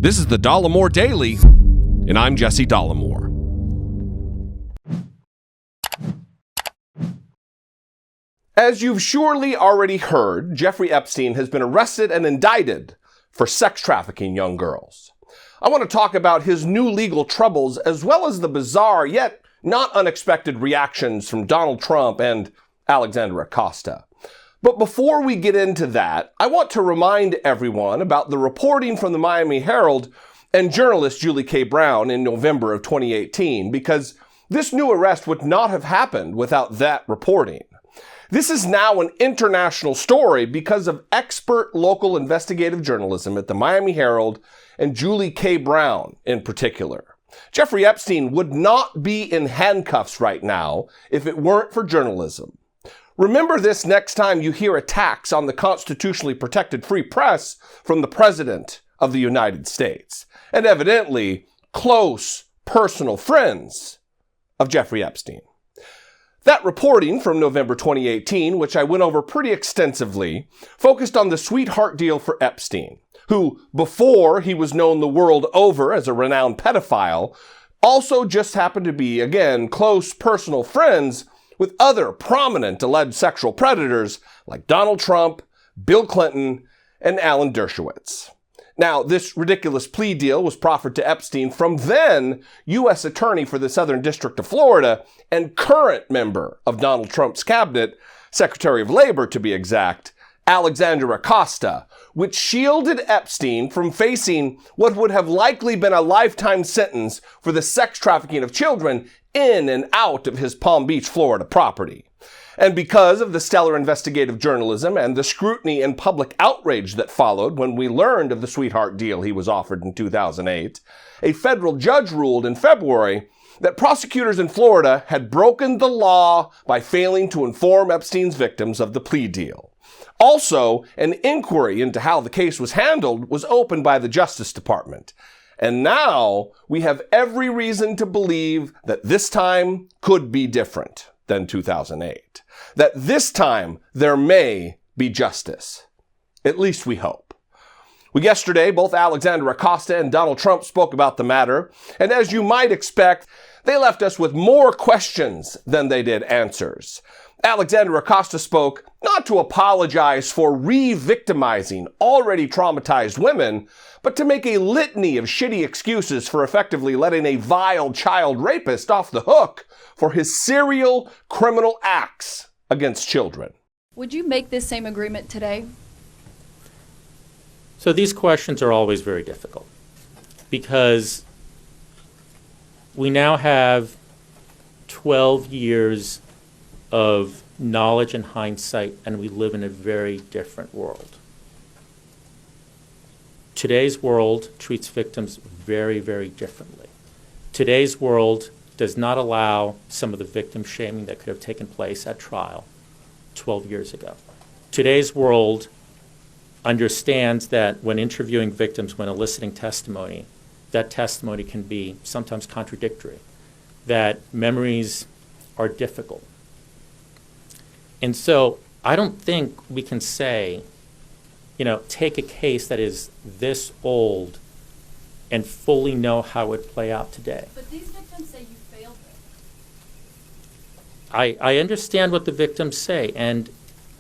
This is the Dollemore Daily, and I'm Jesse Dollemore. As you've surely already heard, Jeffrey Epstein has been arrested and indicted for sex trafficking young girls. I want to talk about his new legal troubles as well as the bizarre yet not unexpected reactions from Donald Trump and Alexander Acosta. But before we get into that, I want to remind everyone about the reporting from the Miami Herald and journalist Julie K. Brown in November of 2018, because this new arrest would not have happened without that reporting. This is now an international story because of expert local investigative journalism at the Miami Herald and Julie K. Brown in particular. Jeffrey Epstein would not be in handcuffs right now if it weren't for journalism. Remember this next time you hear attacks on the constitutionally protected free press from the President of the United States, and evidently close personal friends of Jeffrey Epstein. That reporting from November 2018, which I went over pretty extensively, focused on the sweetheart deal for Epstein, who, before he was known the world over as a renowned pedophile, also just happened to be, again, close personal friends with other prominent alleged sexual predators like Donald Trump, Bill Clinton, and Alan Dershowitz. Now, this ridiculous plea deal was proffered to Epstein from then U.S. Attorney for the Southern District of Florida and current member of Donald Trump's cabinet, Secretary of Labor to be exact, Alexander Acosta, which shielded Epstein from facing what would have likely been a lifetime sentence for the sex trafficking of children in and out of his Palm Beach, Florida property. And because of the stellar investigative journalism and the scrutiny and public outrage that followed when we learned of the sweetheart deal he was offered in 2008, a federal judge ruled in February that prosecutors in Florida had broken the law by failing to inform Epstein's victims of the plea deal. Also, an inquiry into how the case was handled was opened by the Justice Department. And now we have every reason to believe that this time could be different than 2008. That this time there may be justice. At least we hope. Well, yesterday, both Alexander Acosta and Donald Trump spoke about the matter, and as you might expect, they left us with more questions than they did answers. Alexander Acosta spoke not to apologize for re-victimizing already traumatized women, but to make a litany of shitty excuses for effectively letting a vile child rapist off the hook for his serial criminal acts against children. Would you make this same agreement today? So these questions are always very difficult because we now have 12 years of knowledge and hindsight, and we live in a very different world. Today's world treats victims very, very differently. Today's world does not allow some of the victim shaming that could have taken place at trial 12 years ago. Today's world understands that when interviewing victims, when eliciting testimony, that testimony can be sometimes contradictory, that memories are difficult. And so I don't think we can say, take a case that is this old and fully know how it would play out today. But these victims say you failed them. I understand what the victims say, and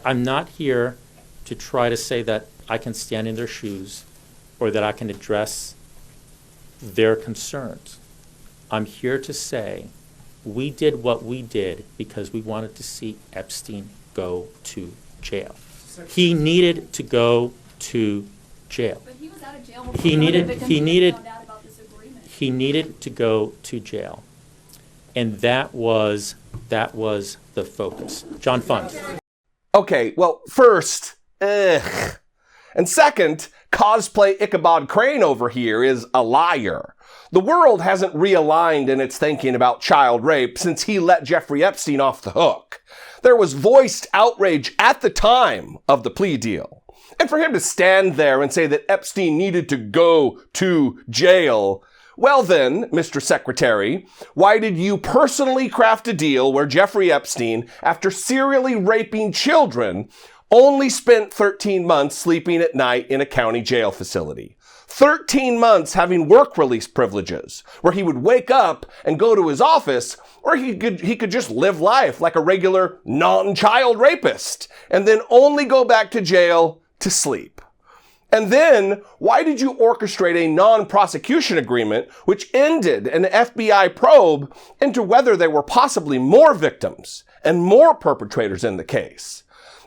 I'm not here to try to say that I can stand in their shoes or that I can address their concerns. I'm here to say we did what we did because we wanted to see Epstein go to jail. He needed to go to jail. But he was out of jail. He needed found out about this agreement. He needed to go to jail. And that was the focus. John Fund. Okay, well, first, ugh. And second, cosplay Ichabod Crane over here is a liar. The world hasn't realigned in its thinking about child rape since he let Jeffrey Epstein off the hook. There was voiced outrage at the time of the plea deal. And for him to stand there and say that Epstein needed to go to jail, well then, Mr. Secretary, why did you personally craft a deal where Jeffrey Epstein, after serially raping children, only spent 13 months sleeping at night in a county jail facility? 13 months having work release privileges, where he would wake up and go to his office, or he could just live life like a regular non-child rapist, and then only go back to jail to sleep. And then, why did you orchestrate a non-prosecution agreement which ended an FBI probe into whether there were possibly more victims and more perpetrators in the case?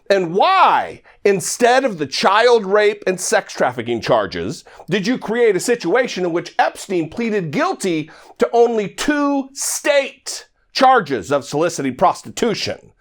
And why, instead of the child rape and sex trafficking charges, did you create a situation in which Epstein pleaded guilty to only 2 state charges of soliciting prostitution?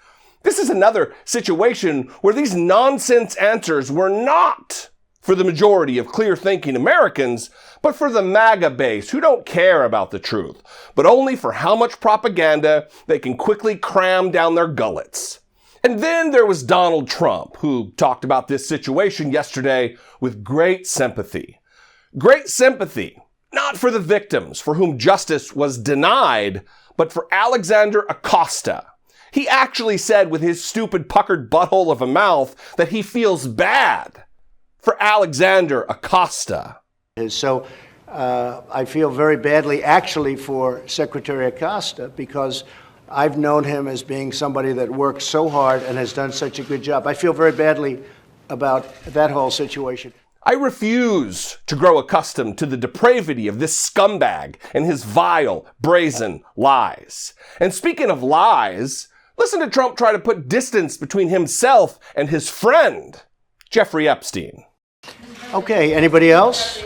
This is another situation where these nonsense answers were not for the majority of clear-thinking Americans, but for the MAGA base who don't care about the truth, but only for how much propaganda they can quickly cram down their gullets. And then there was Donald Trump, who talked about this situation yesterday with great sympathy. Great sympathy, not for the victims for whom justice was denied, but for Alexander Acosta. He actually said with his stupid puckered butthole of a mouth that he feels bad for Alexander Acosta. So I feel very badly actually for Secretary Acosta, because I've known him as being somebody that works so hard and has done such a good job. I feel very badly about that whole situation. I refuse to grow accustomed to the depravity of this scumbag and his vile, brazen lies. And speaking of lies, listen to Trump try to put distance between himself and his friend, Jeffrey Epstein. Okay, anybody else?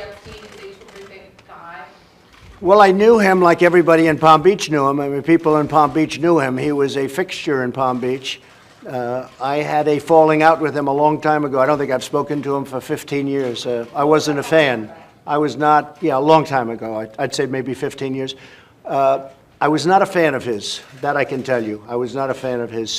Well, I knew him like everybody in Palm Beach knew him. I mean, people in Palm Beach knew him. He was a fixture in Palm Beach. I had a falling out with him a long time ago. I don't think I've spoken to him for 15 years. I wasn't a fan. I was not, a long time ago. I'd say maybe 15 years. I was not a fan of his. That I can tell you. I was not a fan of his.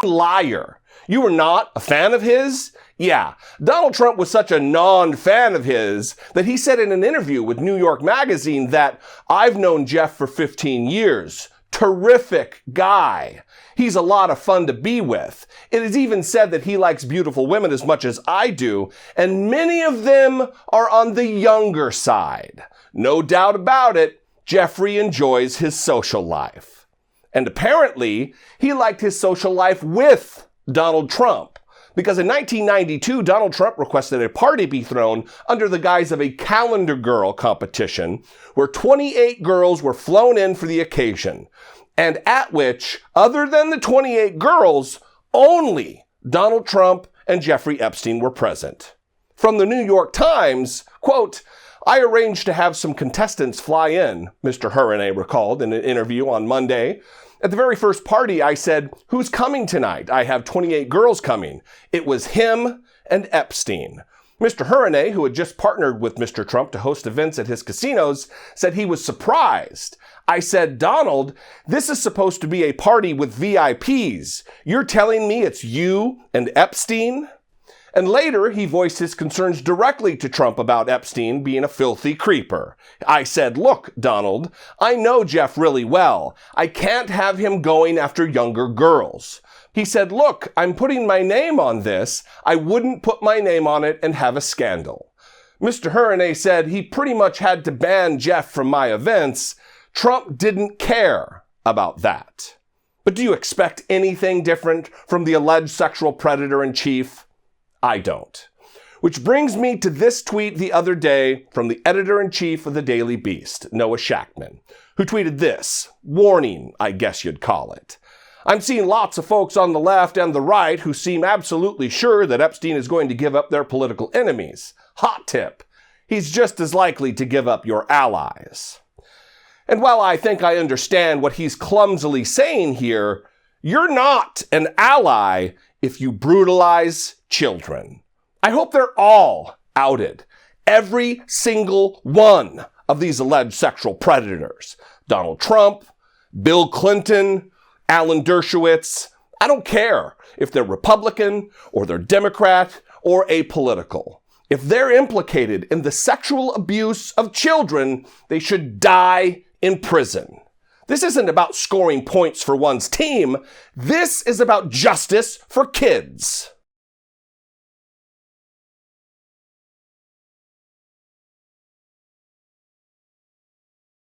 Liar. You were not a fan of his? Yeah, Donald Trump was such a non-fan of his that he said in an interview with New York Magazine that I've known Jeff for 15 years. Terrific guy. He's a lot of fun to be with. It is even said that he likes beautiful women as much as I do, and many of them are on the younger side. No doubt about it, Jeffrey enjoys his social life. And apparently, he liked his social life with Donald Trump, because in 1992, Donald Trump requested a party be thrown under the guise of a calendar girl competition where 28 girls were flown in for the occasion, and at which, other than the 28 girls, only Donald Trump and Jeffrey Epstein were present. From the New York Times, quote, I arranged to have some contestants fly in, Mr. Hurrenay recalled in an interview on Monday. At the very first party, I said, who's coming tonight? I have 28 girls coming. It was him and Epstein. Mr. Hurrenay, who had just partnered with Mr. Trump to host events at his casinos, said he was surprised. I said, Donald, this is supposed to be a party with VIPs. You're telling me it's you and Epstein? And later, he voiced his concerns directly to Trump about Epstein being a filthy creeper. I said, look, Donald, I know Jeff really well. I can't have him going after younger girls. He said, look, I'm putting my name on this. I wouldn't put my name on it and have a scandal. Mr. Hurrenay said he pretty much had to ban Jeff from my events. Trump didn't care about that. But do you expect anything different from the alleged sexual predator in chief? I don't. Which brings me to this tweet the other day from the editor-in-chief of the Daily Beast, Noah Shachtman, who tweeted this, warning, I guess you'd call it. I'm seeing lots of folks on the left and the right who seem absolutely sure that Epstein is going to give up their political enemies. Hot tip. He's just as likely to give up your allies. And while I think I understand what he's clumsily saying here, you're not an ally if you brutalize children. I hope they're all outed. Every single one of these alleged sexual predators. Donald Trump, Bill Clinton, Alan Dershowitz. I don't care if they're Republican or they're Democrat or apolitical. If they're implicated in the sexual abuse of children, they should die in prison. This isn't about scoring points for one's team. This is about justice for kids.